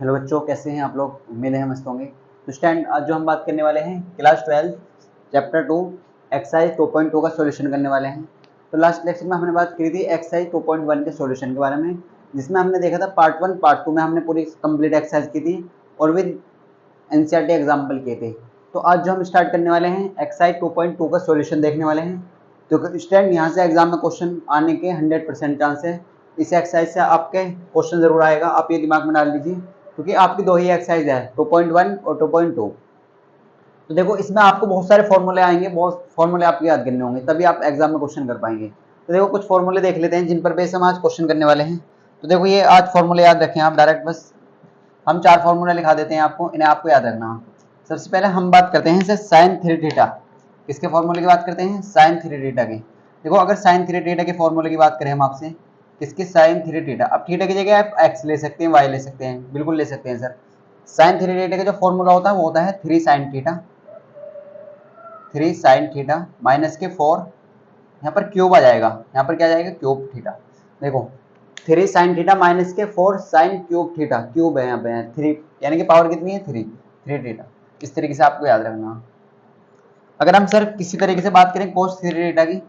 Hello बच्चों, कैसे हैं आप लोग? उम्मीद है मस्त होंगे। तो स्टैंड आज जो हम बात करने वाले हैं क्लास 12 चैप्टर 2 एक्सरसाइज 2.2 का सॉल्यूशन करने वाले हैं। तो लास्ट लेक्चर में हमने बात की थी एक्सरसाइज 2.1 के सॉल्यूशन के बारे में, जिसमें हमने देखा था पार्ट 1 पार्ट 2 में हमने पूरी कंप्लीट एक्सरसाइज की थी और विद एनसीईआरटी एग्जाम्पल किए थे। तो आज जो हम स्टार्ट करने वाले हैं एक्सरसाइज 2.2 का सॉल्यूशन देखने वाले हैं। तो स्टैंड यहाँ से एग्जाम में क्वेश्चन आने के 100% चांस है। इस एक्सरसाइज से आपके क्वेश्चन जरूर आएगा, आप ये दिमाग में डाल लीजिए, क्योंकि आपकी दो ही एक्सरसाइज है 2.1 और 2.2। तो देखो इसमें आपको बहुत सारे फॉर्मूले आएंगे, बहुत फॉर्मूले आपको याद करने होंगे, तभी आप एग्जाम में क्वेश्चन कर पाएंगे। तो देखो कुछ फॉर्मूले देख लेते हैं जिन पर बेस हम आज क्वेश्चन करने वाले हैं। तो देखो ये आज फॉर्मूले याद रखें आप डायरेक्ट, बस हम 4 फॉर्मूले लिखा देते हैं आपको, इन्हें आपको याद रखना। सबसे पहले हम बात करते हैं इसे साइन थ्री थीटा। किसके फॉर्मूले की बात करते हैं? साइन थ्री थीटा के। देखो अगर साइन थ्री थीटा के फॉर्मूले की बात करें हम आपसे, किसके? Sine three theta. अब थीटा की जगह आप एक्स ले सकते हैं, वाई ले सकते हैं, बिल्कुल ले सकते हैं सर। साइन थ्री थीटा का जो फॉर्मूला होता है वो होता है 3 sine theta, 3 sine theta minus के 4, यहाँ पर क्यूब आ जाएगा, यहाँ पर क्या आ जाएगा? Cube theta. देखो 3 साइन थीटा माइनस के 4 साइन क्यूब थीटा, क्यूब है यहाँ पे 3, यानी कि पावर कितनी है? 3 थीटा। इस तरीके से आपको याद रखना। अगर हम सर किसी तरीके से बात करें कोस थ्री थीटा की,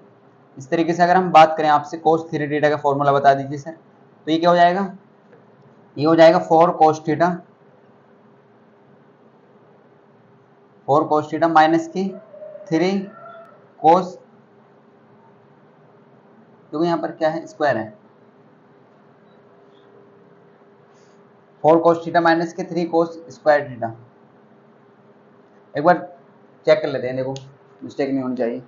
इस तरीके से अगर हम बात करें आपसे कोस थ्री थीटा का फॉर्मूला बता दीजिए सर, तो ये क्या हो जाएगा? ये हो जाएगा 4 cos theta, 4 cos theta minus की 3 कोस, क्योंकि यहाँ पर क्या है? स्क्वायर है। 4 कोस थीटा माइनस के 3 कोस स्क्वायर थीटा। एक बार चेक कर लेते हैं, देखो मिस्टेक नहीं होनी चाहिए।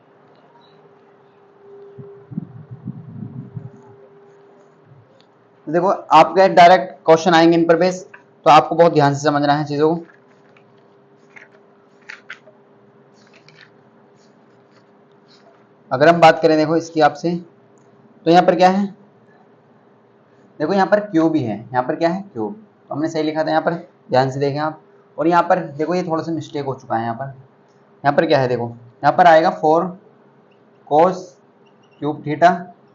तो देखो आपके डायरेक्ट क्वेश्चन आएंगे इन पर बेस, तो आपको बहुत ध्यान से समझना है चीजों को। अगर हम बात करें देखो इसकी आपसे, तो यहाँ पर क्या है? देखो यहाँ पर क्यूब ही है, यहाँ पर क्या है? क्यूब। तो हमने सही लिखा था यहाँ पर, ध्यान से देखें आप। और यहाँ पर देखो ये थोड़ा सा मिस्टेक हो चुका है यहाँ पर क्या है? देखो यहाँ पर आएगा 4 कोस क्यूब थीटा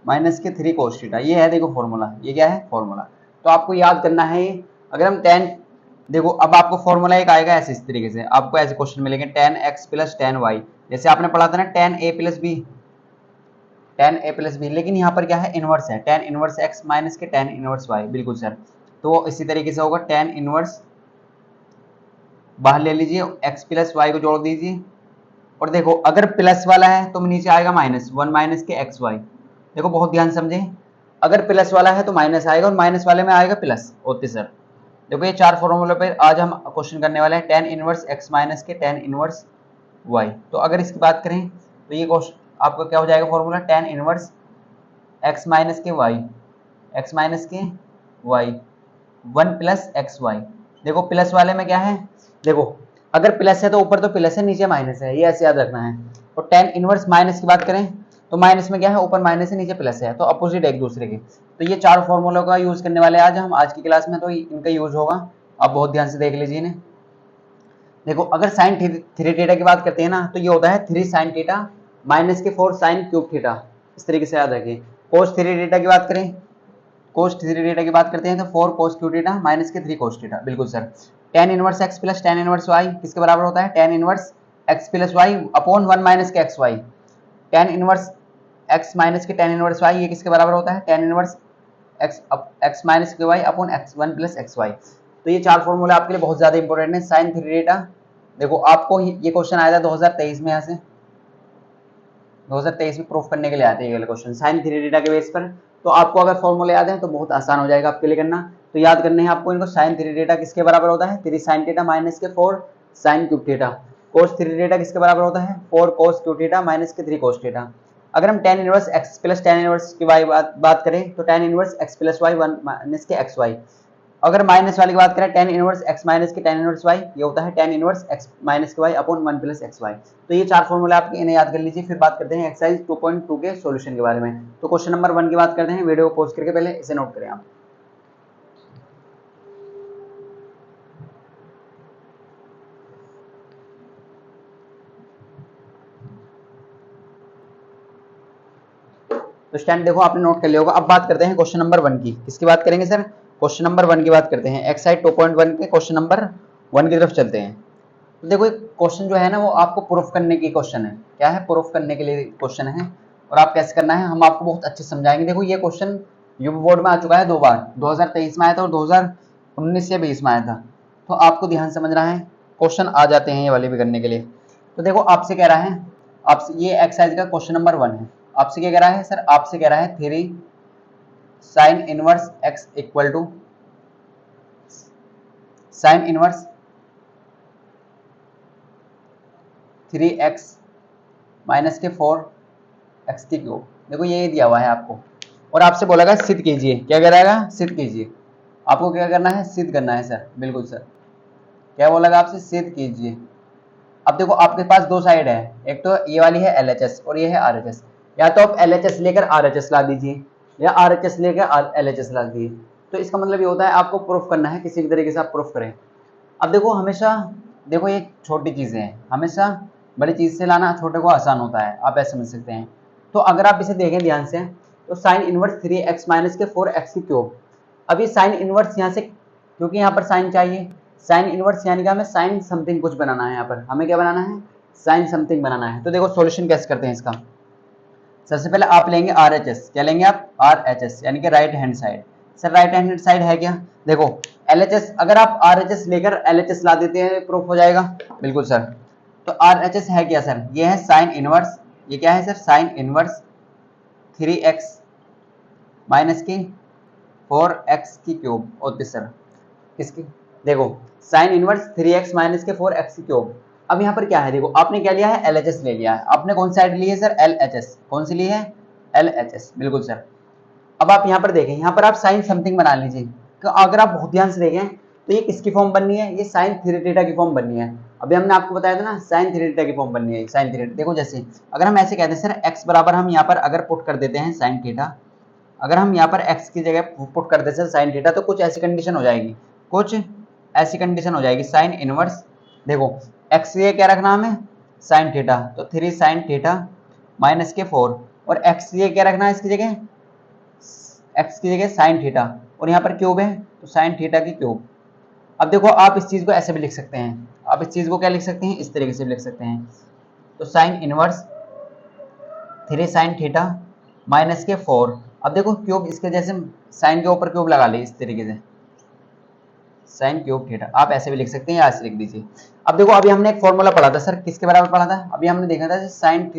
माइनस के 3 कोस थीटा, ये है देखो फॉर्मूला। ये क्या है? फॉर्मूला। तो आपको याद करना है ये। अगर हम टेन, देखो अब आपको फॉर्मूला एक आएगा ऐसे, इस तरीके से आपको ऐसे क्वेश्चन मिलेंगे tan x plus tan y, जैसे आपने पढ़ा था ना tan A plus B, tan A plus B. लेकिन यहाँ पर क्या है? इनवर्स है, टेन इनवर्स एक्स माइनस के टेन इनवर्स वाई। बिल्कुल सर। तो इसी तरीके से होगा टेन इनवर्स, बाहर ले लीजिए, एक्स प्लस वाई को जोड़ दीजिए। और देखो अगर प्लस वाला है तो नीचे आएगा माइनस, 1 माइनस के एक्स वाई। देखो बहुत ध्यान समझे, अगर प्लस वाला है तो माइनस आएगा और माइनस वाले में आएगा प्लस। Okay sir. देखो ये 4 फॉर्मूले पे आज हम क्वेश्चन करने वाले हैं, टेन इनवर्स एक्स माइनस के टेन इनवर्स वाई। तो अगर इसकी बात करें तो ये क्वेश्चन आपका क्या हो जाएगा? Formula ten inverse x minus के वाई, एक्स माइनस के वाई 1 प्लस एक्स वाई। देखो प्लस वाले में क्या है? देखो अगर प्लस है तो ऊपर तो प्लस है, नीचे माइनस है, ये ऐसे याद रखना है। और टेन इनवर्स माइनस की बात करें तो माइनस में क्या है? ऊपर माइनस है, नीचे प्लस है, तो अपोजिट है एक दूसरे के। तो ये 4 फॉर्मूलों का यूज करने वाले आज हम आज की क्लास में, तो इनका यूज होगा, आप बहुत ध्यान से देख लीजिए इन्हें। देखो अगर साइन थ्री थीटा की बात करते हैं ना, तो ये होता है 3 साइन थीटा माइनस के 4 साइन क्यूब थीटा। इस तरीके से याद रखिए। कोस थ्री थीटा की बात करें, कोस थ्री थीटा की बात करते हैं तो 4 कोस क्यू थीटा माइनस के 3 कोस थीटा। बिल्कुल sir. Tan inverse x plus tan inverse y किसके बराबर होता है? Tan inverse x plus y upon 1 minus के x y. Tan inverse x minus के टेन इनवर्स वाई, ये किसके बराबर होता है? टेन इनवर्स एक्स माइनस के y upon x one plus x y. तो ये 4 फॉर्मूला आपके लिए बहुत ज्यादा इंपॉर्टेंट है। साइन थ्री थीटा, देखो आपको ये क्वेश्चन आया था 2023 में, यहाँ से 2023 में प्रूफ करने के लिए आते हैं ये क्वेश्चन साइन थ्री थीटा के बेस पर। तो आपको अगर फॉर्मूले याद है तो बहुत आसान हो जाएगा आपके लिए करना। तो याद करने हैं आपको इनको। साइन थ्री थीटा किसके बराबर होता है? 3 साइन थीटा माइनस के 4 sine cube theta. Cos three theta किसके बराबर होता है? 4 कोस क्यूब थीटा माइनस के 3 कोस थीटा। अगर हम tan inverse x plus tan inverse की वाई बात करें तो tan inverse x plus y 1 minus के एक्स वाई। अगर माइनस वाली की बात करें टेन इनवर्स एक्स माइनस के टेन इनवर्स वाई, ये होता है टेन इनवर्स एक्स माइनस के y upon 1 plus x y. तो ये 4 फॉर्मूला आपके, इन्हें याद कर लीजिए। फिर बात करते हैं एक्सरसाइज 2.2 के सॉल्यूशन के बारे में। तो क्वेश्चन नंबर 1 की बात करते हैं, वीडियो को पॉज करके पहले इसे नोट करें आप। तो स्टैंड देखो आपने नोट कर लिया होगा। अब बात करते हैं क्वेश्चन नंबर 1 की। किसकी बात करेंगे सर? क्वेश्चन नंबर 1 की बात करते हैं, एक्सरसाइज 2.1 के क्वेश्चन नंबर 1 की तरफ चलते हैं। तो देखो एक क्वेश्चन जो है ना वो आपको प्रूफ करने की क्वेश्चन है। क्या है? प्रूफ करने के लिए क्वेश्चन है। और आप कैसे करना है हम आपको बहुत अच्छे समझाएंगे। देखो ये क्वेश्चन यूपी बोर्ड में आ चुका है 2 बार, 2023 में आया था और 2019 या 20 में आया था। तो आपको ध्यान समझना है, क्वेश्चन आ जाते हैं ये वाले भी करने के लिए। तो देखो आपसे कह रहा है, आपसे ये एक्सरसाइज का क्वेश्चन नंबर 1 है। आपसे क्या कह रहा है सर? आपसे कह रहा है 3 sine inverse x equal to sine inverse 3x minus के 4x की क्यूब। देखो ये दिया हुआ है आपको और आपसे बोलेगा सिद्ध कीजिए। क्या करेगा? सिद्ध कीजिए। आपको क्या करना है? सिद्ध करना है सर। बिल्कुल सर। क्या बोलेगा आपसे? सिद्ध कीजिए। अब देखो आपके पास दो साइड है, एक तो ये वाली है LHS और ये है RHS। या तो आप LHS लेकर RHS ला दीजिए या RHS लेकर LHS ला दीजिए। तो इसका मतलब ये होता है आपको प्रूफ करना है, किसी भी तरीके से आप प्रूफ करें। अब देखो हमेशा, देखो ये छोटी चीजें हैं, हमेशा बड़ी चीज से लाना छोटे को आसान होता है, आप ऐसे समझ सकते हैं। तो अगर आप इसे देखें ध्यान से तो साइन इनवर्स 3x माइनस के 4x की क्यूब। अब ये साइन इनवर्स यहाँ से, क्योंकि यहाँ पर साइन चाहिए, साइन इनवर्स यानी कि हमें साइन समथिंग कुछ बनाना है। यहाँ पर हमें क्या बनाना है? साइन समथिंग बनाना है। तो देखो सॉल्यूशन कैसे करते हैं इसका। सबसे पहले आप लेंगे RHS। क्या लेंगे आप? RHS यानी कि right hand side. Sir right hand side है क्या? देखो LHS, अगर आप RHS लेकर LHS ला देते हैं प्रूफ हो जाएगा। बिल्कुल सर। तो RHS है क्या सर? ये है साइन इनवर्स, ये क्या है sir? Sign inverse 3x minus की 4x की क्यूब होती सर। इसकी देखो साइन इनवर्स 3x माइनस के 4x की क्यूब। अब यहाँ पर क्या है? देखो आपने क्या लिया है? LHS ले लिया है। आपने कौन साइड ली है सर? LHS। कौन सी ली है? LHS। बिल्कुल सर। अब आप यहाँ पर देखें, यहाँ पर आप साइन समथिंग बना लीजिए। तो अगर आप बहुत ध्यान से देखें तो ये किसकी फॉर्म बननी है? ये साइन थीटा थीटा की फॉर्म बननी है। अभी हमने आपको बताया था ना साइन थीटा थीटा की फॉर्म बननी है, साइन थीटा। देखो जैसे अगर हम ऐसे कहते हैं सर x बराबर, हम यहाँ पर अगर पुट कर देते हैं साइन थीटा, अगर हम यहाँ पर x की जगह पुट कर देते हैं साइन थीटा, तो कुछ ऐसी कंडीशन हो जाएगी, कुछ ऐसी कंडीशन हो जाएगी। साइन इनवर्स, देखो x ये क्या रखना हमें? साइन थीटा, तो 3 साइन थीटा माइनस के 4, और x ये क्या रखना है इसकी जगह? x की जगह साइन थीटा, और यहाँ पर क्यूब है तो साइन थीटा की क्यूब। अब देखो आप इस चीज को ऐसे भी लिख सकते हैं, आप इस चीज को क्या लिख सकते हैं? इस तरीके से भी लिख सकते हैं। तो sine inverse 3 sine theta minus के 4। अब देखो क्यूब इसके जैसे साइन के ऊपर क्यूब लगा ली इस तरीके से, साइन क्यूब थीटा। आप ऐसे भी लिख सकते हैं या ऐसे लिख दीजिए। अब देखो अभी हमने एक फॉर्मूला पढ़ा था सर, किसके बराबर पढ़ा था? अभी हमने देखा था साइन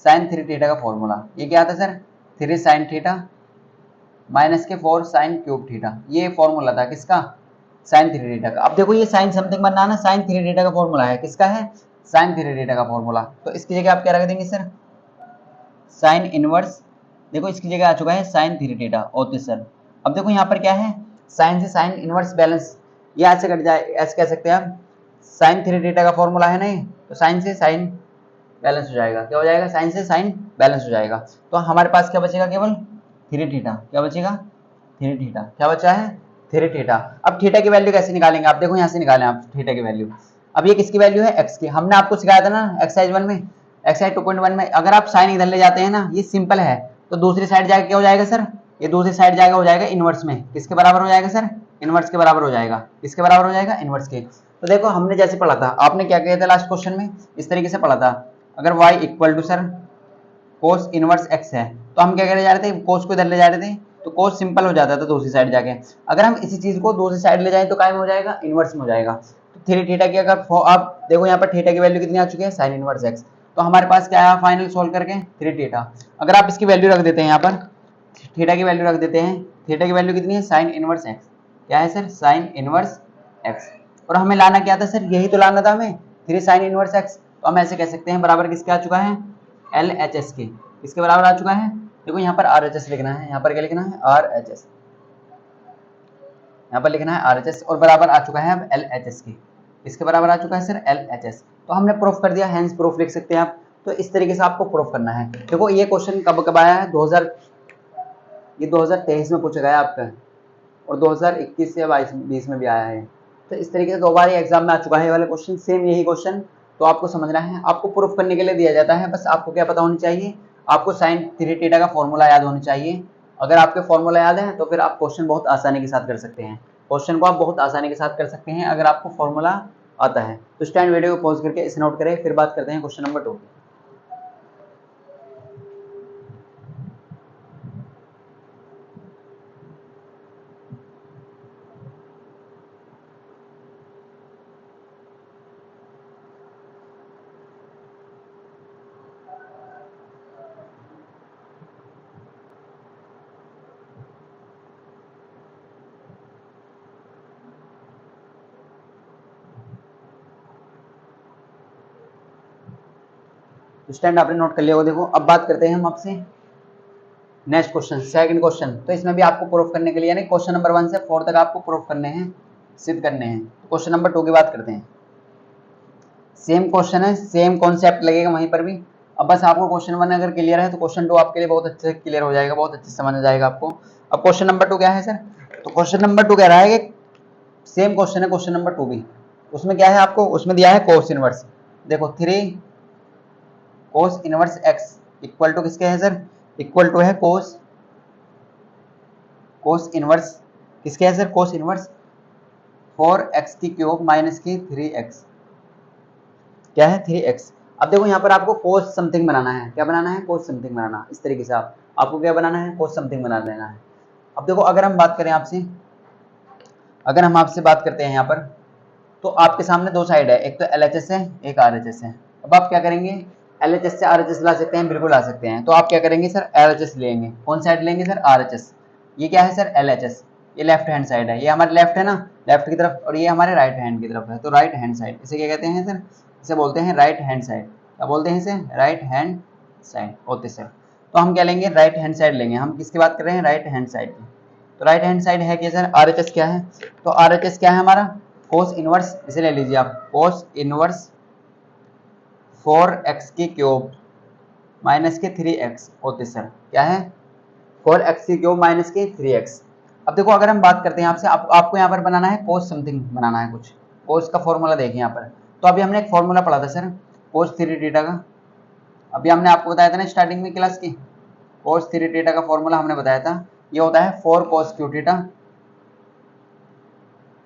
3 थीटा का फॉर्मूला। ये क्या था सर? 3 साइन थीटा माइनस के 4 साइन क्यूब थीटा। ये फॉर्मूला था किसका? साइन 3 थीटा का। अब देखो ये साइन समथिंग बनना है ना, साइन 3 थीटा का फॉर्मूला है। किसका है? साइन 3 थीटा का फॉर्मूला। तो इसकी जगह आप क्या रख देंगे सर? साइन इनवर्स, देखो इसकी जगह आ चुका है साइन 3 थीटा ओके सर। अब देखो यहाँ पर क्या है? साइन से साइन इनवर्स बैलेंस, ये ऐसे कट जाए, ऐसे कह सकते हैं आप। साइन 3 थीटा का फॉर्मूला है नहीं, तो साइन से साइन बैलेंस हो जाएगा। क्या हो जाएगा? साइन से साइन बैलेंस हो जाएगा। तो हमारे पास क्या बचेगा? केवल 3 थीटा। क्या बचेगा? 3 थीटा। क्या बचा है? 3 थीटा। अब थीटा की वैल्यू कैसे निकालेंगे? आप देखो यहाँ से निकालें आप थीटा की वैल्यू। अब ये किसकी वैल्यू है? x की। हमने आपको सिखाया था ना एक्सरसाइज 1 में, एक्सरसाइज 2.1 में, अगर आप साइन इधर ले जाते हैं ना, ये सिंपल है, तो दूसरी साइड जाके क्या हो जाएगा सर? ये दूसरी साइड जाके हो जाएगा इनवर्स में। किसके बराबर हो जाएगा सर? इनवर्स के बराबर हो जाएगा। किसके बराबर हो जाएगा? इनवर्स के। तो देखो हमने जैसे पढ़ा था, आपने क्या किया था लास्ट क्वेश्चन में? इस तरीके से पढ़ा था, अगर y equal to sir cos inverse x है, तो हम क्या करने जा रहे थे? कोस को इधर ले जा रहे थे, तो कोस सिंपल हो जाता था दूसरी साइड जाके। अगर हम इसी चीज को दूसरी साइड ले जाएं तो काय में हो जाएगा? इनवर्स में हो जाएगा। तो 3 थीटा की अगर आप देखो यहाँ पर थीटा की वैल्यू कितनी आ चुकी है? Sine inverse x। तो हमारे पास क्या आया फाइनल सोल्व करके? 3 थीटा। अगर आप इसकी वैल्यू रख देते हैं यहाँ पर, थीटा की वैल्यू रख देते हैं, थीटा की वैल्यू कितनी है? Sine inverse x। क्या है सर? Sine inverse x। और हमें लाना क्या था सर? यही तो लाना था हमें, 3 साइन इनवर्स x। तो हम ऐसे कह सकते हैं बराबर किसके आ चुका है? LHS के। किसके बराबर आ चुका है? देखो यहाँ पर RHS लिखना है, यहाँ पर क्या लिखना है? RHS। यहाँ पर लिखना है RHS और बराबर आ चुका है अब LHS के। इसके बराबर आ चुका है सर LHS। तो हमने प्रूफ कर दिया, हैंस प्रूफ लिख सकते हैं आप। तो इस तरीके से आपको प्रूफ करना है। देखो ये क्वेश्चन कब आया है? 2023 में पूछा गया आपका, और 2021 या 20 में भी आया है। तो इस तरीके से 2 बार एग्जाम में आ चुका है ये वाला क्वेश्चन, सेम यही क्वेश्चन। तो आपको समझना है, आपको प्रूफ करने के लिए दिया जाता है, बस आपको क्या पता होनी चाहिए? आपको साइन 3 थीटा का फॉर्मूला याद होना चाहिए, अगर आपके फॉर्मूला याद है तो फिर आप क्वेश्चन बहुत आसानी के साथ कर सकते हैं, क्वेश्चन को आप बहुत आसानी के साथ कर सकते हैं अगर आपको फॉर्मूला आता है। तो स्टैंड वीडियो को पॉज करके इसे नोट करें, फिर बात करते हैं क्वेश्चन नंबर 2 की। स्टैंड आपने नोट कर लिया होगा। देखो अब बात करते हैं हम आपसे नेक्स्ट क्वेश्चन, सेकंड क्वेश्चन। तो इसमें भी आपको प्रूफ करने के लिए यानी क्वेश्चन नंबर 1 से 4 तक आपको प्रूफ करने हैं, सिद्ध करने हैं। तो क्वेश्चन नंबर 2 की बात करते हैं। सेम क्वेश्चन है, सेम कॉन्सेप्ट लगेगा वहीं पर भी। अब बस आपको क्वेश्चन 1 अगर क्लियर है तो क्वेश्चन 2 आपके लिए बहुत अच्छे से क्लियर हो जाएगा, बहुत अच्छे से समझ आ जाएगा आपको। अब क्वेश्चन नंबर 2 क्या है सर? तो क्वेश्चन नंबर 2 कह रहा है कि सेम क्वेश्चन है क्वेश्चन नंबर 2 भी। उसमें क्या है आपको, उसमें दिया है कोस इनवर्स। देखो 3 cos inverse x equal to किसके है सर? इक्वल टू है कोस इनवर्स किसके है सर? कोस इनवर्स 4x की क्यूब माइनस की 3x। क्या है? 3x। अब देखो यहाँ पर आपको कोस समथिंग बनाना है। क्या बनाना है? कोस समथिंग बनाना। इस तरीके से आपको क्या बनाना है? कोस समथिंग बना लेना है। अब देखो अगर हम बात करें आपसे, अगर हम आपसे बात करते हैं यहाँ पर, तो आपके सामने दो साइड है, एक तो LHS है, एक RHS है। अब आप क्या करेंगे? LHS से RHS ला सकते हैं, बिल्कुल ला सकते हैं। तो आप क्या करेंगे सर? LHS लेंगे। कौन साइड लेंगे सर? RHS। ये क्या है सर? LHS। ये लेफ्ट हैंड साइड है, ये हमारे लेफ्ट है ना, लेफ्ट की तरफ, और ये हमारे राइट हैंड की तरफ है, तो राइट हैंड साइड। इसे क्या कहते हैं सर? इसे बोलते हैं राइट हैंड साइड। क्या बोलते हैं इसे? राइट हैंड साइड होते सर। तो हम क्या लेंगे? राइट हैंड साइड लेंगे। हम किसकी बात कर रहे हैं? राइट हैंड साइड की। तो राइट हैंड साइड है क्या सर? RHS क्या है? तो RHS क्या है हमारा? Cos inverse. इसे ले लीजिए आप, कोस इनवर्स 4x की क्यूब माइनस के 3x होते सर। क्या है? 4x की क्यूब माइनस के 3x। अब देखो अगर हम बात करते हैं आपसे, आपको यहाँ पर बनाना है कोस समथिंग बनाना है कुछ। कोस का फॉर्मूला देखिए यहाँ पर। तो अभी हमने एक फॉर्मूला पढ़ा था सर कोस 3 थीटा का। अभी हमने आपको बताया था ना स्टार्टिंग में क्लास की, कोस 3 थीटा का फॉर्मूला हमने बताया था। ये होता है 4 कोस क्यू थीटा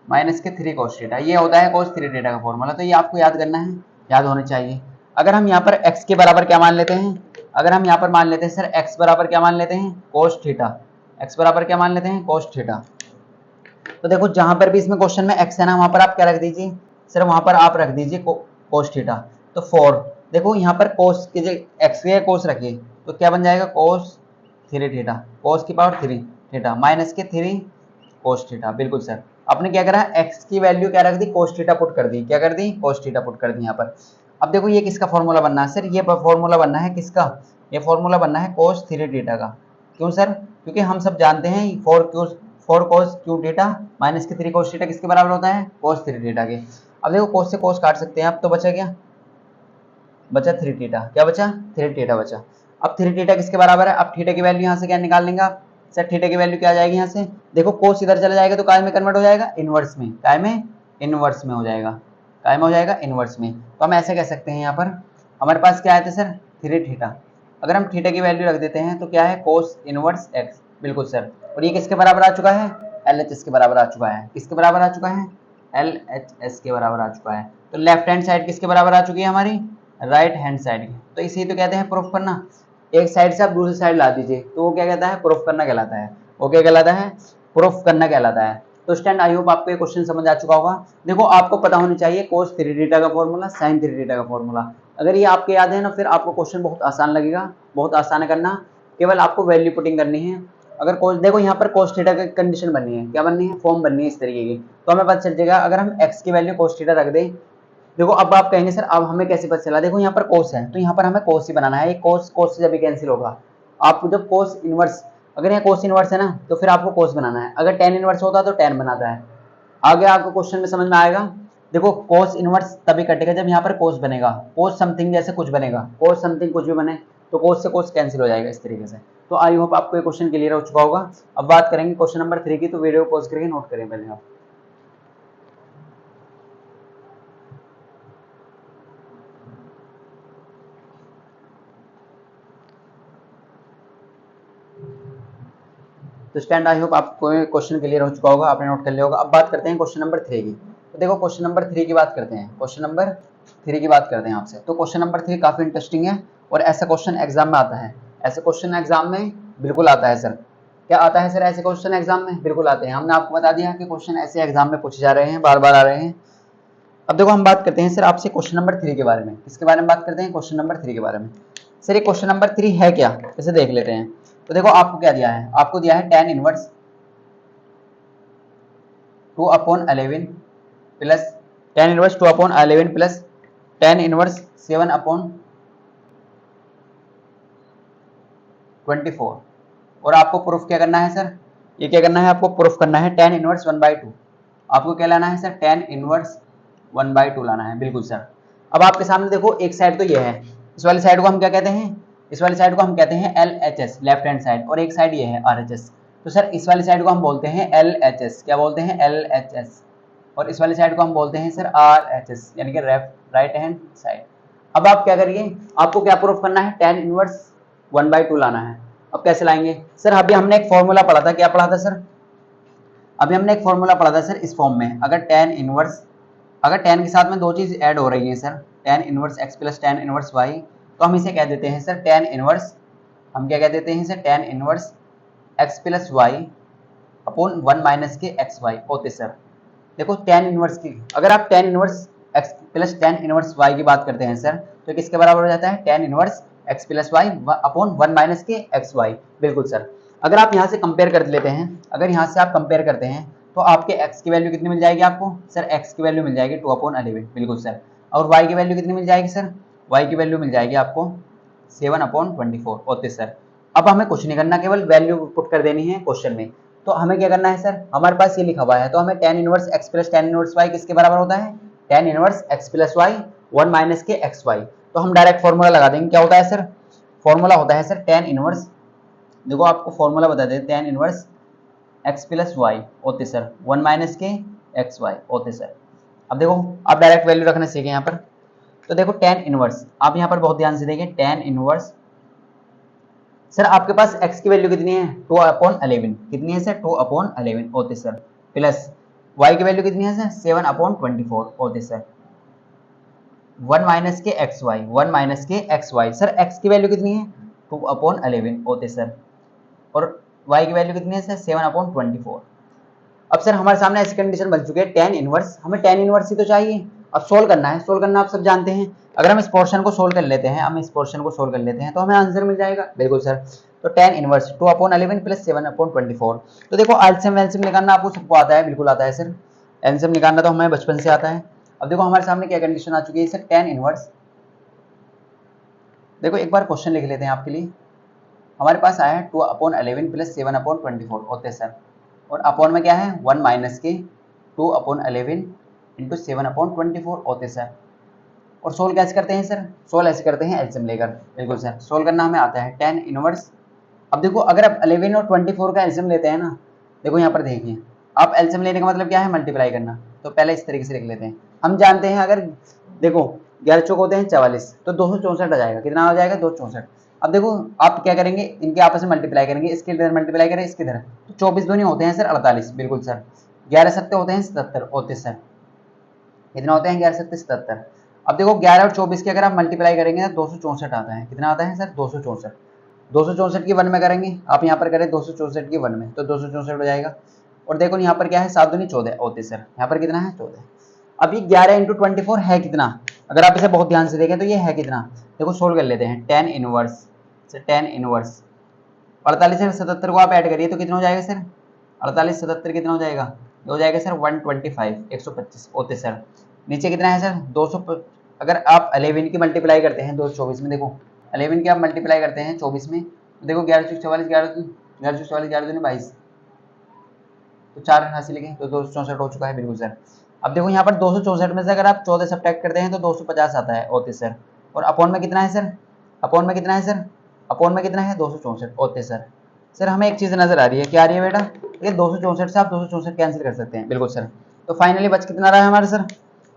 माइनस के 3 कोस थीटा। ये होता है कोस 3 थीटा का फॉर्मूला। तो ये आपको याद करना है, याद होना चाहिए। अगर हम यहाँ पर x के बराबर क्या मान लेते हैं? अगर हम यहाँ पर मान लेते हैं सर x बराबर क्या मान लेते हैं? Cos theta. x बराबर क्या मान लेते हैं? Cos theta. तो देखो जहां पर भी इसमें क्वेश्चन में x है ना, वहां पर आप क्या रख दीजिए सर? वहां पर आप रख दीजिए कोस थीटा। तो 4, देखो यहाँ पर कोस की जगह x के कोस रखिए, तो क्या बन जाएगा? कोस 3 थीटा, कोस की पावर 3 थीटा माइनस के 3 कोस थीटा। बिल्कुल सर। आपने क्या करा? x की वैल्यू क्या रख दी? कोस थीटा पुट कर दी। क्या कर दी? कोस थीटा पुट कर दी यहाँ पर। अब देखो ये किसका फॉर्मूला बनना है सर? ये फॉर्मूला बनना है किसका? ये फॉर्मूला बनना है कोस 3 थीटा का। क्यों सर? क्योंकि हम सब जानते हैं 4 कोस क्यू थीटा माइनस के 3 कोस थीटा किसके बराबर होता है? कोस 3 थीटा के। अब देखो कोस से कोस काट सकते हैं। अब तो बचा क्या? बचा 3 थीटा। क्या बचा? 3 थीटा बचा। अब 3 थीटा किसके बराबर है? अब थीटा की वैल्यू यहाँ से क्या निकाल लेंगे आप सर? थीटा की वैल्यू क्या आ जाएगी यहाँ से? देखो कोस इधर चला जाएगा तो काय में कन्वर्ट हो जाएगा? इनवर्स में। काय में? इनवर्स में हो जाएगा। काय में हो जाएगा? इनवर्स में। तो हम ऐसे कह सकते हैं यहाँ पर हमारे पास क्या आया था सर? 3 थीटा। अगर हम थीटा की वैल्यू रख देते हैं तो क्या है? कोस इनवर्स एक्स। बिल्कुल सर। और ये किसके बराबर आ चुका है? LHS के बराबर आ चुका है। किसके बराबर आ चुका है? LHS के बराबर आ चुका है। तो लेफ्ट हैंड साइड किसके बराबर आ चुकी है हमारी? राइट हैंड साइड की। तो इसी तो कहते हैं प्रूफ करना। एक साइड से आप दूसरी साइड ला दीजिए तो वो क्या कहता है? प्रूफ करना कहलाता है। वो क्या कहलाता है? प्रूफ करना कहलाता है। तो स्टैंड आई होप आपको ये क्वेश्चन समझ आ चुका होगा। देखो आपको पता होनी चाहिए कोस 3 थीटा का फॉर्मूला, साइन 3 थीटा का फॉर्मूला। अगर ये आपके याद है ना, फिर आपको क्वेश्चन बहुत आसान लगेगा, बहुत आसान करना। केवल आपको वैल्यू पुटिंग करनी है। अगर कोस, देखो यहाँ पर कोस थीटा की कंडीशन बननी है। क्या बननी है? फॉर्म बननी है इस तरीके की। तो हमें पता चल जाएगा अगर हम x की वैल्यू कोस थीटा रख दें। देखो अब आप कहेंगे सर अब हमें कैसे पता चला? देखो यहाँ पर कोस है तो यहाँ पर हमें कोस ही बनाना है। कोस कोस से जब भी कैंसिल होगा, आपको जब कोस इनवर्स, अगर यहाँ कोस इनवर्स है ना तो फिर आपको कोस बनाना है। अगर टेन इनवर्स होता तो टेन बनाता है। आगे आपको क्वेश्चन में समझ में आएगा। देखो कोस इनवर्स तभी कटेगा जब यहाँ पर कोस बनेगा, कोस समथिंग जैसे कुछ बनेगा, कोस समथिंग कुछ भी बने तो कोस से कोस कैंसिल हो जाएगा इस तरीके से। तो आई होप आपको ये क्वेश्चन क्लियर हो चुका होगा। अब बात करेंगे क्वेश्चन नंबर 3 की। तो वीडियो को पॉज करके नोट करें पहले आप। तो स्टैंड आई होप आपको क्वेश्चन क्लियर हो चुका होगा, आपने नोट कर लिया होगा। अब बात करते हैं क्वेश्चन नंबर 3 की। तो देखो क्वेश्चन नंबर 3 की बात करते हैं, क्वेश्चन नंबर 3 की बात करते हैं आपसे। तो क्वेश्चन नंबर 3 काफी इंटरेस्टिंग है और ऐसा क्वेश्चन एग्जाम में आता है, ऐसे क्वेश्चन एग्जाम में बिल्कुल आता है सर। क्या आता है सर ऐसे क्वेश्चन एग्जाम में? बिल्कुल आते हैं। हमने आपको बता दिया कि क्वेश्चन ऐसे एग्जाम में पूछे जा रहे हैं, बार बार आ रहे हैं। अब देखो हम बात करते हैं सर आपसे क्वेश्चन नंबर 3 के बारे में। किसके बारे में बात करते हैं? क्वेश्चन नंबर 3 के बारे में। सर ये क्वेश्चन नंबर 3 है क्या, इसे देख लेते हैं। तो देखो आपको क्या दिया है, आपको दिया है tan inverse 2/11 plus tan inverse 2/11 plus tan inverse 7/24। और आपको प्रूफ क्या करना है सर? ये क्या करना है आपको? प्रूफ करना है tan इनवर्स 1/2। आपको क्या लाना है सर? tan इनवर्स 1/2 लाना है। बिल्कुल सर। अब आपके सामने देखो एक साइड तो ये है, इस वाली साइड को हम क्या कहते हैं? इस वाली साइड को हम कहते हैं LHS, लेफ्ट हैंड साइड, और एक साइड ये है RHS। तो सर इस वाली साइड को हम बोलते हैं LHS। क्या बोलते हैं? LHS। और इस वाली साइड को हम बोलते हैं सर RHS, यानी कि राइट हैंड साइड। अब आप क्या करिए, आपको क्या प्रूफ करना है? tan इनवर्स 1/2 लाना है। अब कैसे लाएंगे सर? अभी हमने एक फॉर्मूला पढ़ा था, क्या पढ़ा था सर? अभी हमने एक फॉर्मूला पढ़ा था सर इस फॉर्म में, अगर tan के साथ में दो चीज ऐड हो रही है sir, tan inverse x plus tan inverse y, तो हम इसे कह देते हैं सर tan इनवर्स, हम क्या कह देते हैं sir? tan inverse x plus y upon 1 minus के xy होते सर। देखो tan इनवर्स की, अगर आप tan inverse x plus tan inverse y की बात करते हैं सर, तो किसके बराबर हो जाता है? tan inverse x plus y upon 1 minus के xy। बिल्कुल सर। अगर आप यहाँ से कंपेयर कर लेते हैं, अगर यहाँ से आप कंपेयर करते हैं तो आपके x की वैल्यू कितनी मिल जाएगी आपको? सर x की वैल्यू मिल जाएगी 2/11। बिल्कुल सर। और y की वैल्यू कितनी मिल जाएगी सर? y की वैल्यू मिल जाएगी आपको 7/24 होते सर। अब हमें कुछ नहीं करना, केवल वैल्यू पुट कर देनी है क्वेश्चन में। तो हमें क्या करना है सर? हमारे पास ये लिखा हुआ है, तो हमें tan inverse x plus tan inverse y किसके बराबर होता है? tan inverse x plus y 1 minus के xy। तो हम डायरेक्ट फॉर्मूला लगा देंगे। क्या होता है सर? फॉर्मूला होता है सर tan इनवर्स, देखो आपको फॉर्मूला बता देते हैं, tan inverse x plus y होते सर 1 माइनस के xy होते सर। अब देखो आप डायरेक्ट वैल्यू रखना सीखें यहाँ पर। तो देखो tan इनवर्स, आप यहाँ पर बहुत ध्यान से देखें, tan इनवर्स सर आपके पास x की वैल्यू कितनी है? 2/11। कितनी है सर? 2/11 होते सर, प्लस y की वैल्यू कितनी है सर? 7/24 होते सर, 1 माइनस के xy, 1 माइनस के xy। सर x की वैल्यू कितनी है? 2/11 होते सर, और y की वैल्यू कितनी है सर? 7/24। अब सर हमारे सामने ऐसी कंडीशन बन चुकी है tan इनवर्स, हमें tan इनवर्स ही तो चाहिए। अब सोल्व करना है, सोल्व करना आप सब जानते हैं। अगर हम इस पोर्शन को सोल्व कर लेते हैं, हम इस पोर्शन को सोल्व कर लेते हैं तो हमें आंसर मिल जाएगा। बिल्कुल सर। तो tan इनवर्स 2/11 प्लस 7/24। तो देखो एलसीएम वेलसीएम निकालना आपको सबको आता है? बिल्कुल आता है सर। एलसीएम निकालना तो हमें बचपन से आता है। अब देखो हमारे सामने क्या कंडीशन आ चुकी है सर? tan इनवर्स, देखो एक बार क्वेश्चन लिख लेते हैं आपके लिए। हमारे पास आया है 2/11 प्लस 7/24 होते सर, और अपॉन में क्या है? 1 माइनस के 2/11 इंटू 7/24 होते सर। और सोल्व कैसे करते हैं सर? सोल्व ऐसे करते हैं एलसीएम लेकर। बिल्कुल सर, सोल्व करना हमें आता है tan इनवर्स। अब देखो अगर आप 11 और 24 का एलसीएम लेते हैं ना, देखो यहाँ पर देखिए, आप एलसीएम लेने का मतलब क्या है? मल्टीप्लाई करना। तो पहले इस तरीके से लिख लेते हैं। हम जानते हैं अगर देखो 11 चौक होते हैं 44, तो 264 आ जाएगा। कितना आ जाएगा? 264। अब देखो आप क्या करेंगे, इनके आपस में मल्टीप्लाई करेंगे, इसके इधर मल्टीप्लाई करें, इसके इधर, तो 24 दूनी होते हैं सर 48। बिल्कुल सर। 11 सत्ते होते हैं 77 होते सर। कितना होते हैं? 11 सत्ते 77। अब देखो 11 और 24 की अगर आप मल्टीप्लाई करेंगे तो 264 आता है। कितना आता है सर? 264। 264 की 1 में करेंगे, आप यहाँ पर करें 264 की 1 में, तो 264 हो जाएगा। और देखो यहाँ पर क्या है? 7 दूनी 14 होते सर। यहाँ पर कितना है? 14। अब ये 11 इंटू 24 है कितना? अगर आप इसे बहुत ध्यान से देखें तो ये है कितना? देखो सोल्व कर लेते हैं। tan inverse sir, tan inverse 48 और 77 को आप ऐड करिए तो कितना हो जाएगा सर? 48 77 कितना हो जाएगा? ये हो जाएगा सर 125 125 होते सर। नीचे कितना है सर? 200। अगर आप 11 की मल्टीप्लाई करते हैं 224 में, देखो 11 की आप मल्टीप्लाई करते हैं 24 में, तो देखो 11 44 11 44 11 22, तो 4 हासिल लिखे तो 264 हो चुका है। बिल्कुल सर। अब देखो यहाँ पर 264 में से अगर आप 14 सब्ट्रैक्ट करते हैं तो 250 आता है होते सर। और अपॉन में कितना है सर? अपॉन में कितना है सर? अपॉन में कितना है? 264 होते सर। सर हमें एक चीज नजर आ रही है, क्या आ रही है बेटा? ये 264 से आप 264 कैंसिल कर सकते हैं। बिल्कुल सर। तो फाइनली बच कितना रहा है हमारा सर?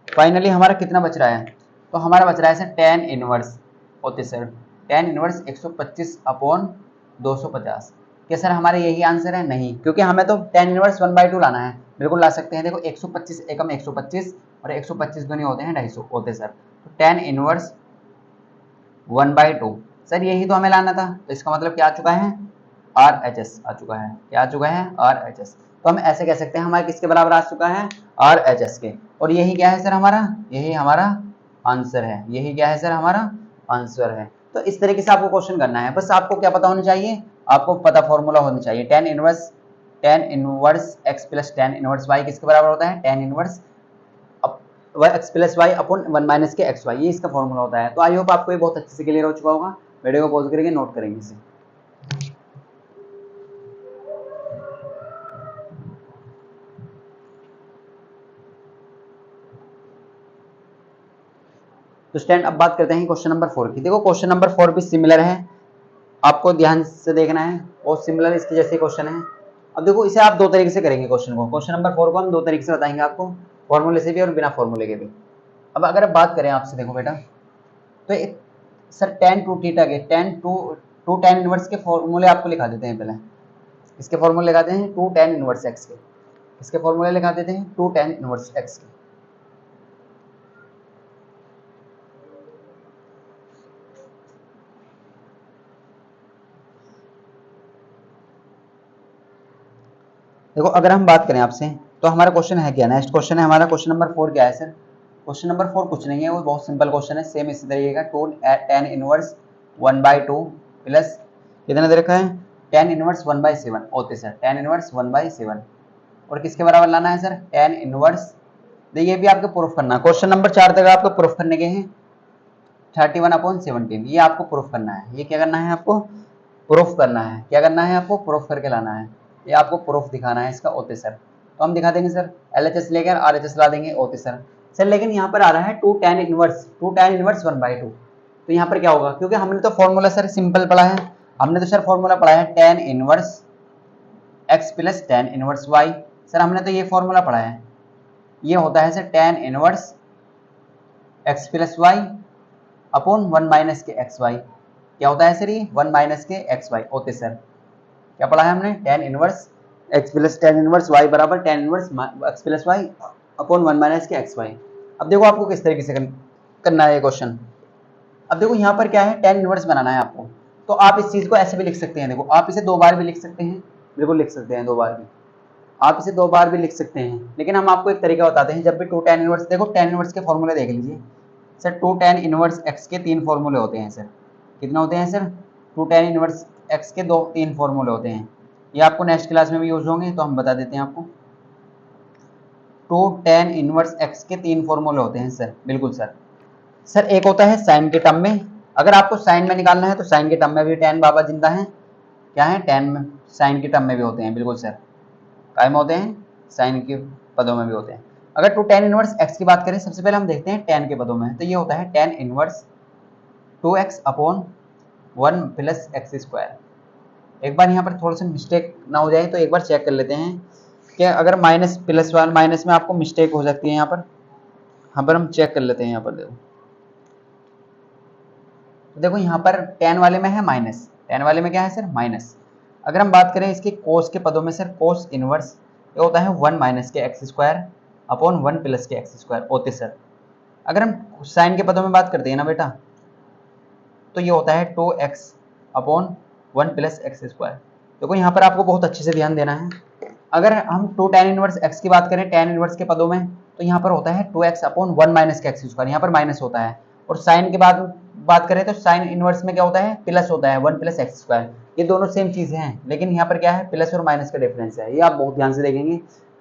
फाइनली हमारा कितना बच रहा है? तो हमारा बच रहा है सर tan इनवर्स होते सर, tan इनवर्स 125/250 क्या सर हमारे यही आंसर है? नहीं, क्योंकि हमें तो tan इनवर्स 1/2 लाना है। बिल्कुल ला सकते हैं। देखो 125 एकम 125 और 125 दूनी होते हैं 250 होते सर। तो tan इनवर्स 1/2 सर यही तो हमें लाना था। तो इसका मतलब क्या आ चुका है? RHS आ चुका है। क्या आ चुका है? RHS। तो हम ऐसे कह सकते हैं हमारे किसके बराबर आ चुका है? RHS के। और यही क्या है सर हमारा? यही हमारा आंसर है। यही क्या है सर? हमारा आंसर है। तो इस तरीके से आपको क्वेश्चन करना है। बस आपको क्या पता होना चाहिए? आपको पता फॉर्मूला होना चाहिए। tan inverse x plus tan inverse y किसके बराबर होता है? tan inverse x plus y upon 1 minus के एक्स वाई, ये इसका फॉर्मूला होता है। तो आई होप आपको ये बहुत अच्छे से क्लियर हो चुका होगा। वीडियो को पॉज करके नोट करेंगे इसे। तो स्टैंड अब बात करते हैं क्वेश्चन नंबर 4 की। देखो क्वेश्चन नंबर 4 भी सिमिलर है, आपको ध्यान से देखना है। और सिमिलर इसके जैसे क्वेश्चन है। अब देखो इसे आप दो तरीके से करेंगे क्वेश्चन को। क्वेश्चन नंबर 4 को हम दो तरीके से बताएंगे आपको, फॉर्मूले से भी और बिना फॉर्मूले के भी। अब अगर अब बात करें आपसे, देखो बेटा, तो सर tan टू थीटा के टू tan इनवर्स के फॉर्मूले आपको लिखा देते हैं। पहले इसके फॉर्मूले लगाते हैं टू tan इनवर्स x के। इसके फॉर्मूले लगा देते हैं टू tan इनवर्स x के। देखो अगर हम बात करें आपसे, तो हमारा क्वेश्चन है क्या? नेक्स्ट क्वेश्चन है हमारा क्वेश्चन नंबर 4 क्या है सर? क्वेश्चन नंबर 4 कुछ नहीं है, वो बहुत सिंपल क्वेश्चन है। सेम इसी तरीके का टू tan इनवर्स 1/2 प्लस कितना दे रखा है? tan इनवर्स 1/7 होते सर। tan इनवर्स 1/7 और किसके बराबर लाना है सर? tan inverse. ये भी आपको प्रूफ करना है। क्वेश्चन नंबर 4 तक आपको प्रूफ करने के हैं 31/17, ये आपको प्रूफ करना है। ये क्या करना है आपको? प्रूफ करना है। क्या करना है आपको? प्रूफ करके लाना है। ये आपको प्रूफ दिखाना है इसका ओते सर। तो हम दिखा देंगे सर, LHS लेकर RHS ला देंगे ओते सर। लेकिन यहाँ पर आ रहा है टू tan इनवर्स 1/2। तो यहाँ पर क्या होगा? क्योंकि हमने तो फॉर्मूला सर सिंपल पढ़ा है। हमने तो सर फॉर्मूला पढ़ा है tan inverse x plus tan inverse y। Sir हमने तो ये फॉर्मूला पढ़ा है। ये होता है sir tan inverse x plus y upon 1 minus के एक्स वाई। क्या होता है सर? ये 1 माइनस के एक्स वाई होते सर। क्या पढ़ा है हमने? tan inverse x plus tan inverse y बराबर tan inverse x plus y upon 1 minus के एक्स वाई। अब देखो आपको किस तरीके से करना है ये क्वेश्चन। अब देखो यहाँ पर क्या है? tan इनवर्स बनाना है आपको। तो आप इस चीज को ऐसे भी लिख सकते हैं। देखो आप इसे दो बार भी लिख सकते हैं, बिल्कुल लिख सकते हैं दो बार भी। आप इसे दो बार भी लिख सकते हैं, लेकिन हम आपको एक तरीका बताते हैं। जब भी टू tan इनवर्स, देखो tan इनवर्स के फॉर्मूले देख लीजिए sir. Two tan inverse x के तीन फॉर्मूले होते हैं सर। कितने होते हैं sir? Two tan inverse x के तीन फॉर्मूले होते हैं। ये आपको नेक्स्ट क्लास में भी यूज होंगे, तो हम बता देते हैं आपको। टू tan इनवर्स x के तीन फॉर्मूले होते हैं सर। बिल्कुल सर एक होता है साइन के टर्म में। अगर आपको साइन में निकालना है तो साइन के टर्म में भी tan बाबा जिंदा है। क्या है? tan में साइन के टर्म में भी होते हैं। बिल्कुल सर, कायम होते हैं, साइन के पदों में भी होते हैं। अगर टू tan इनवर्स x की बात करें, सबसे पहले हम देखते हैं tan के पदों में। तो ये होता है tan inverse 2x upon 1 plus x square. एक बार यहाँ पर थोड़ा सा मिस्टेक ना हो जाए तो एक बार चेक कर लेते हैं कि अगर माइनस प्लस 1 माइनस में आपको मिस्टेक हो सकती है यहाँ पर हम चेक कर लेते हैं। यहाँ पर देखो यहाँ पर tan वाले में है माइनस, tan वाले में क्या है सर? माइनस। अगर हम बात करें इसके कोस के पदों में सर, कोस इनवर्स ये होता है 1 माइनस के एक्स स्क्वायर अपॉन 1 प्लस के एक्स स्क्वायर होते सर। अगर हम साइन के पदों में बात करते हैं ना बेटा, तो ये होता है 2x upon 1 plus x square. देखो यहाँ पर आपको बहुत अच्छे से ध्यान देना है। अगर हम टू tan इनवर्स x की बात करें tan इनवर्स के पदों में, तो यहाँ पर होता है 2x अपॉन 1 माइनस के एक्स स्क्वायर। यहाँ पर माइनस होता है। और साइन के बाद बात करें तो साइन इनवर्स में क्या होता है? प्लस होता है 1 प्लस एक्स स्क्वायर। ये दोनों सेम चीजें हैं, लेकिन यहाँ पर क्या है? प्लस और माइनस का डिफरेंस है। ये आप बहुत ध्यान से देखेंगे।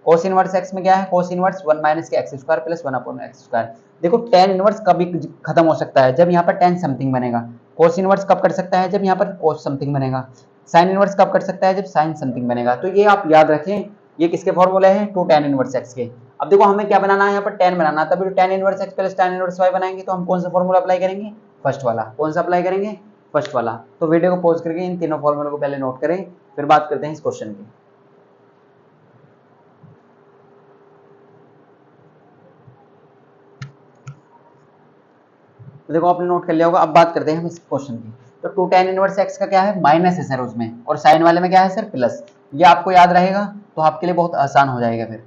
कोस इनवर्स x में क्या है? कोस इनवर्स 1 माइनस के x square plus 1 upon x square. देखो tan इनवर्स कभी खत्म हो सकता है, जब यहाँ पर tan समथिंग बनेगा। कोस इनवर्स कब कर सकता है? जब यहाँ पर कोस समथिंग बनेगा। साइन इनवर्स कब कर सकता है? जब साइन समथिंग बनेगा। तो ये आप याद रखें, ये किसके फॉर्मूले हैं? टू tan इनवर्स x के। अब देखो हमें क्या बनाना है? यहाँ पर tan बनाना है, तभी तो tan inverse x plus tan inverse y बनाएंगे। तो हम कौन सा फॉर्मूला अप्लाई करेंगे? फर्स्ट वाला। कौन सा अप्लाई करेंगे? फर्स्ट वाला। तो वीडियो को पॉज करके इन तीनों फॉर्मूले को पहले नोट करें, फिर बात करते हैं इस क्वेश्चन की। तो देखो आपने नोट कर लिया होगा। अब बात करते हैं हम इस क्वेश्चन की। तो 2 tan इनवर्स x का क्या है, माइनस है सर उसमें, और साइन वाले में क्या है सर, प्लस। ये आपको याद रहेगा तो आपके लिए बहुत आसान हो जाएगा फिर।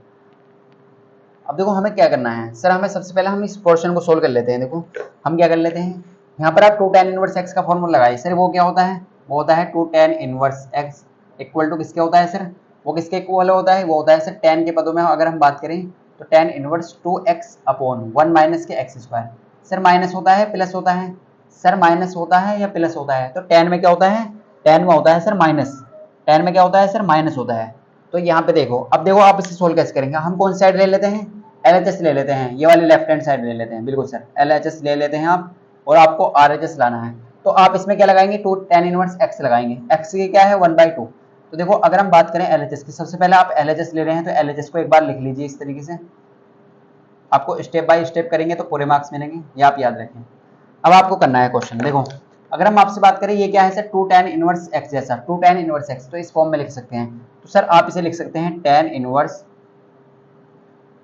अब देखो हमें क्या करना है सर, हमें सबसे पहले हम इस पोर्शन को सोल्व कर लेते हैं। देखो हम क्या कर लेते हैं, यहाँ पर आप 2 tan इनवर्स x का फॉर्मूला लगाइए सर। वो क्या होता है, वो होता है 2 tan inverse x equal to किसके होता है सर, वो किसके इक्वल होता है, वो होता है सर tan के पदों में अगर हम बात करें तो tan inverse 2x upon 1 minus के x स्क्वायर। सर माइनस होता है प्लस होता है, सर माइनस होता है या प्लस होता है, तो tan में क्या होता है, tan में होता है सर माइनस, tan में क्या होता है सर, माइनस होता है। तो यहाँ पे देखो, अब देखो आप इसे सोल्व कैसे करेंगे, हम कौन सी साइड ले लेते हैं, LHS ले लेते हैं, ये वाली लेफ्ट हैंड साइड ले लेते हैं, बिल्कुल सर LHS ले लेते हैं आप, और आपको RHS लाना है। तो आप इसमें क्या लगाएंगे, 2 tan इनवर्स x लगाएंगे, x की क्या है 1/2। तो देखो अगर हम बात करें LHS की, सबसे पहले आप LHS ले रहे हैं तो LHS को एक बार लिख लीजिए इस तरीके से, आपको स्टेप बाय स्टेप करेंगे तो पूरे मार्क्स मिलेंगे, ये आप याद रखें। अब आपको करना है क्वेश्चन, देखो अगर हम आपसे बात करें ये क्या है सर, 2 tan इनवर्स x जैसा, 2 tan इनवर्स x, तो इस फॉर्म में लिख सकते हैं। तो सर आप इसे लिख सकते हैं tan इनवर्स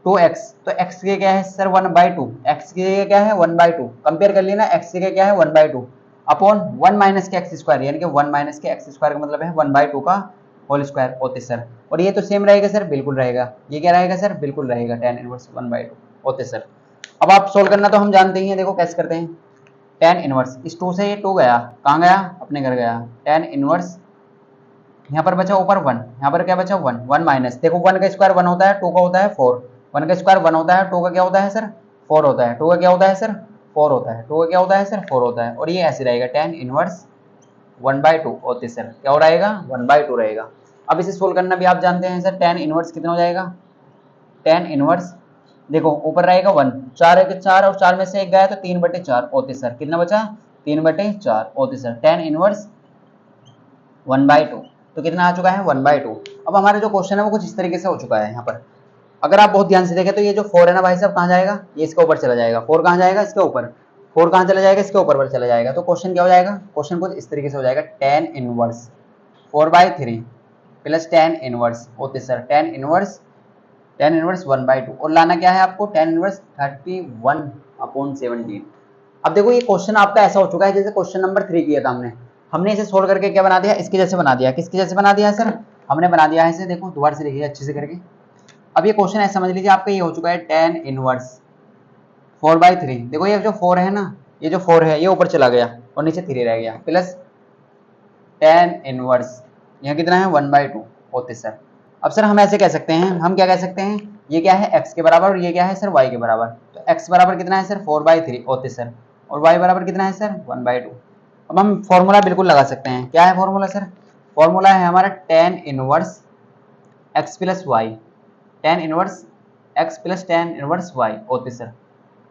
2x, तो x के क्या है सर 1/2, x के क्या है 1/2, कंपेयर कर लेना, x के क्या है 1/2 अपॉन 1 माइनस के x स्क्वायर, यानी कि 1 माइनस के x स्क्वायर का मतलब है 1/2 का होल स्क्वायर होते सर। और ये तो सेम रहेगा सर, बिल्कुल रहेगा, ये क्या रहेगा सर, बिल्कुल रहेगा tan इनवर्स 1/2 होते सर। अब आप सोल्व करना तो हम जानते ही हैं, देखो कैसे करते हैं, tan इनवर्स इस 2 से ये 2 गया, कहाँ गया, अपने घर गया, tan इनवर्स यहाँ पर बचा ऊपर 1, यहाँ पर क्या बचा 1, 1 माइनस, देखो 1 का स्क्वायर 1 होता है, 2 का होता है 4, 1 का स्क्वायर 1 होता है, 2 का क्या होता है सर 4 होता है, 2 का क्या होता है सर 4 होता है, 2 का क्या होता है सर 4 होता है, और ये ऐसे रहेगा tan इनवर्स 1/2 होते सर, क्या हो रहेगा 1/2 रहेगा। अब इसे सोल्व करना भी आप जानते हैं सर, tan इनवर्स कितना हो जाएगा, tan इनवर्स देखो ऊपर रहेगा 1, 4 है कि 4, और 4 में से 1 गया तो 3/4 होते सर, कितना बचा 3/4 होते सर, tan इनवर्स 1/2, तो कितना आ चुका है 1/2। अब हमारा जो क्वेश्चन है वो कुछ इस तरीके से हो चुका है। यहाँ पर अगर आप बहुत ध्यान से देखें तो ये जो 4 है ना भाई साहब, कहाँ जाएगा, ये इसके ऊपर चला जाएगा, 4 कहाँ जाएगा, इसके ऊपर, 4 कहाँ चला जाएगा, इसके ऊपर पर चला जाएगा। तो क्वेश्चन क्या हो जाएगा, क्वेश्चन कुछ इस तरीके से हो जाएगा, tan inverse 4/3 plus tan inverse होते सर, tan इनवर्स 1/2, और लाना क्या है आपको, tan इनवर्स 31/17। अब देखो ये क्वेश्चन आपका ऐसा हो चुका है जैसे क्वेश्चन नंबर 3 किया था हमने इसे सोल्व करके क्या बना दिया, इसके जैसे बना दिया, किसके जैसे बना दिया सर, हमने बना दिया है इसे, देखो दोबारा से देखिए अच्छे से करके। अब ये क्वेश्चन ऐसा समझ लीजिए आपका ये हो चुका है tan इनवर्स 4/3, देखो ये जो 4 है ना, ये जो 4 है ये ऊपर चला गया और नीचे 3 रह गया, प्लस tan इनवर्स यहाँ कितना है 1/2 होते सर। अब सर हम ऐसे कह सकते हैं, हम क्या कह सकते हैं, ये क्या है x के बराबर और ये क्या है सर y के बराबर, तो x बराबर कितना है सर 4/3 होते सर, और y बराबर कितना है सर 1/2। अब हम फॉर्मूला बिल्कुल लगा सकते हैं, क्या है फॉर्मूला सर, फॉर्मूला है हमारा tan inverse x plus y, tan inverse x plus tan inverse y होते सर।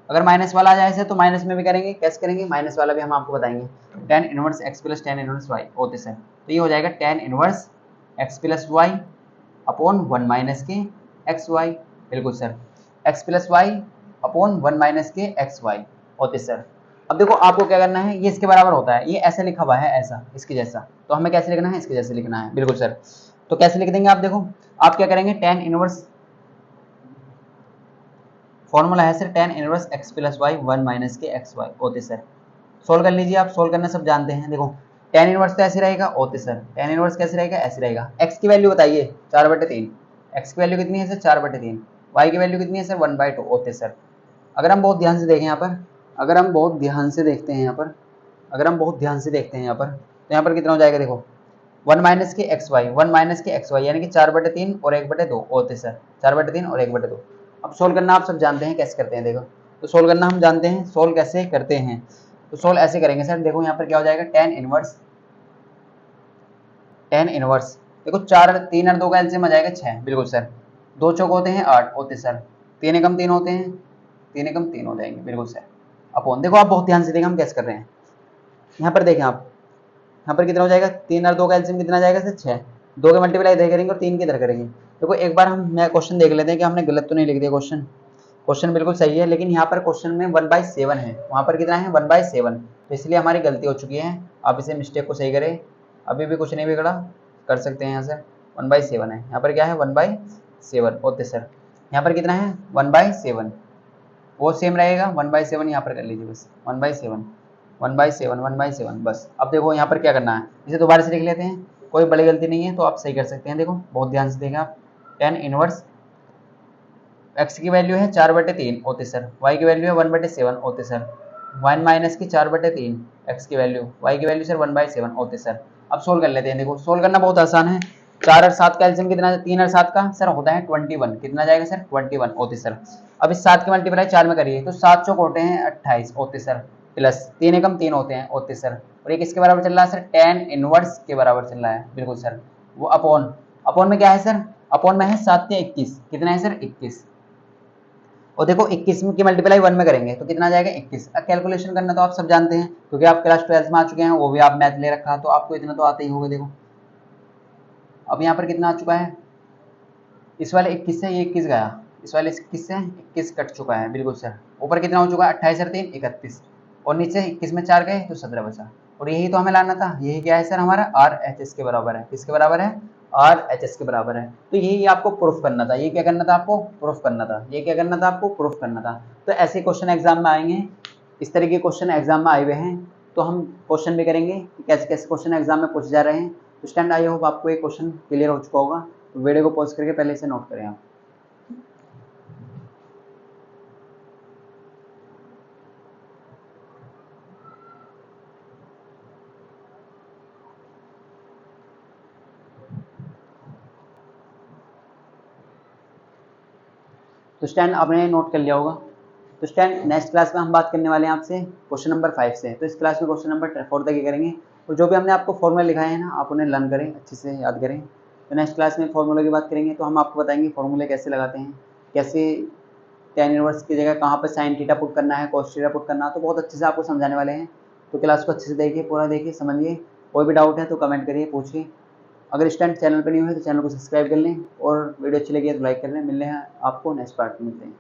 अगर माइनस वाला आ जाए सर तो माइनस में भी करेंगे, कैसे करेंगे, माइनस वाला भी हम आपको बताएंगे, tan inverse x plus tan inverse y होते सर। तो ये हो जाएगा tan inverse x plus y upon 1 minus के एक्स वाई, बिल्कुल sir, x plus y upon 1 minus के एक्स वाई होते सर। अब देखो आपको क्या करना है, ये इसके बराबर होता है, ये ऐसे लिखा हुआ है ऐसा इसके जैसा, तो हमें कैसे लिखना है, इसके जैसे लिखना है, बिल्कुल सर। तो कैसे लिख देंगे आप, देखो आप क्या करेंगे, tan इनवर्स फॉर्मूला है sir tan inverse x plus y 1 minus के एक्स वाई होते सर। सोल्व कर लीजिए आप, सोल्व करना सब जानते हैं। देखो tan इनवर्स तो ऐसे रहेगा होते सर, tan इनवर्स कैसे रहेगा, ऐसे रहेगा, x की वैल्यू बताइए 4/3, x की वैल्यू कितनी है सर 4/3, y की वैल्यू कितनी है सर 1/2 होते सर। अगर हम बहुत ध्यान से देखें यहाँ पर, अगर हम बहुत ध्यान से देखते हैं यहाँ पर, अगर हम बहुत ध्यान से देखते हैं यहाँ पर, तो यहाँ पर कितना हो जाएगा, देखो 1 माइनस के एक्स वाई, 1 माइनस के एक्स वाई यानी कि 4/3 और 1/2 होते सर, 4/3 और 1/2। अब सोल्व करना आप सब जानते हैं कैसे करते हैं, देखो तो सोल्व करना हम जानते हैं, सोल्व कैसे करते हैं, तो सोल्व ऐसे करेंगे सर। देखो यहाँ पर क्या हो जाएगा, tan इनवर्स देखो 4 3 और 2 का एलसीएम आ जाएगा 6, बिल्कुल सर, 2 चौक होते हैं 8 होते सर, 3 एकम 3 होते हैं, 3 एकम 3 हो जाएंगे, बिल्कुल सर, अपॉन, देखो आप बहुत ध्यान से देखें हम कैसे कर रहे हैं। यहाँ पर देखें आप, यहाँ पर कितना हो जाएगा, 3 और 2 का एलसीएम कितना आ जाएगा सर 6, 2 के मल्टीप्लाई इधर करेंगे और 3 की इधर करेंगे। देखो एक बार हम मैं क्वेश्चन देख लेते हैं कि हमने गलत तो नहीं लिख दिया, क्वेश्चन बिल्कुल सही है, लेकिन यहाँ पर क्वेश्चन में 1/7 है, वहाँ पर कितना है 1/7, तो इसलिए हमारी गलती हो चुकी है। आप इसे मिस्टेक को सही करें, अभी भी कुछ नहीं बिगड़ा, कर सकते हैं यहाँ से, 1/7 है, यहाँ पर क्या है 1/7 होते सर, यहाँ पर कितना है 1/7, वो सेम रहेगा 1/7, यहाँ पर कर लीजिए बस 1/7, 1/7 1/7 बस। अब देखो यहाँ पर क्या करना है, इसे दोबारा से लिख लेते हैं, कोई बड़ी गलती नहीं है तो आप सही कर सकते हैं। देखो बहुत ध्यान से देखें आप, tan इनवर्स x की वैल्यू है 4/3 होते सर, y की वैल्यू है 1/7 होते सर, 1 माइनस की 4/3 x की वैल्यू, y की वैल्यू सर 1/7 होते सर। अब सोल्व कर लेते हैं। देखो सोल्व करना बहुत आसान है। 4 और 7 का एलसीएम कितना, 3 और 7 का सर होता है 21, कितना जाएगा सर 21 होते सर। अब इस 7 की मल्टीप्लाई 4 में करिए तो 7 चौक होते हैं 28 होते सर, प्लस 3 एकम 3 होते हैं होते सर, और ये किसके बराबर चल रहा है सर, tan इनवर्स के बराबर चल रहा है, बिल्कुल सर। वो अपॉन, अपॉन में क्या है सर, अपॉन में है 7 के 21, कितना है सर 21, और देखो 21 की मल्टीप्लाई 1 में करेंगे तो कितना आ जाएगा 21। अब कैलकुलेशन करना तो आप सब जानते हैं क्योंकि आप क्लास 12 में आ चुके हैं, वो भी आप मैथ ले रखा है तो आपको इतना तो आता ही होगा। देखो अब यहाँ पर कितना आ चुका है, इस वाले 21 से ये 21 गया, इस वाले 21 से 21 कट चुका है, बिल्कुल सर। ऊपर कितना हो चुका है 28 और 3 31, और नीचे 21 में 4 गए तो 17 बचा, और यही तो हमें लाना था। यही क्या है सर हमारा RHS के बराबर है, किसके बराबर है, RHS के बराबर है। तो यही आपको प्रूफ करना था, ये क्या करना था आपको प्रूफ करना था, ये क्या करना था आपको प्रूफ करना था। तो ऐसे क्वेश्चन एग्जाम में आएंगे, इस तरह के क्वेश्चन एग्जाम में आए हुए हैं, तो हम क्वेश्चन भी करेंगे कि कैसे कैसे क्वेश्चन एग्जाम में पूछे जा रहे हैं। तो स्टैंड आई होप आपको ये क्वेश्चन क्लियर हो चुका होगा। तो वीडियो को पॉज करके पहले से नोट करें आप। तो स्टैंड आपने नोट कर लिया होगा। तो स्टैंड नेक्स्ट क्लास में हम बात करने वाले हैं आपसे क्वेश्चन नंबर 5 से। तो इस क्लास में क्वेश्चन नंबर 4 तक ही करेंगे, और जो भी हमने आपको फॉर्मूला लिखाए हैं ना आप उन्हें लर्न करें, अच्छे से याद करें। तो नेक्स्ट क्लास में फॉर्मूला की बात करेंगे, तो हम आपको बताएंगे फॉर्मूले कैसे लगाते हैं, कैसे tan इनवर्स की जगह कहाँ पर sin थीटा पुट करना है, cos थीटा पुट करना है, तो बहुत अच्छे से आपको समझाने वाले हैं। तो क्लास को अच्छे से देखिए, पूरा देखिए, समझिए। कोई भी डाउट है तो कमेंट करिए, पूछिए। अगर स्टैंड चैनल पर नहीं हुए तो चैनल को सब्सक्राइब कर लें, और वीडियो अच्छी लगी है तो लाइक कर लें। मिलने हैं आपको नेक्स्ट पार्ट में, मिलते हैं।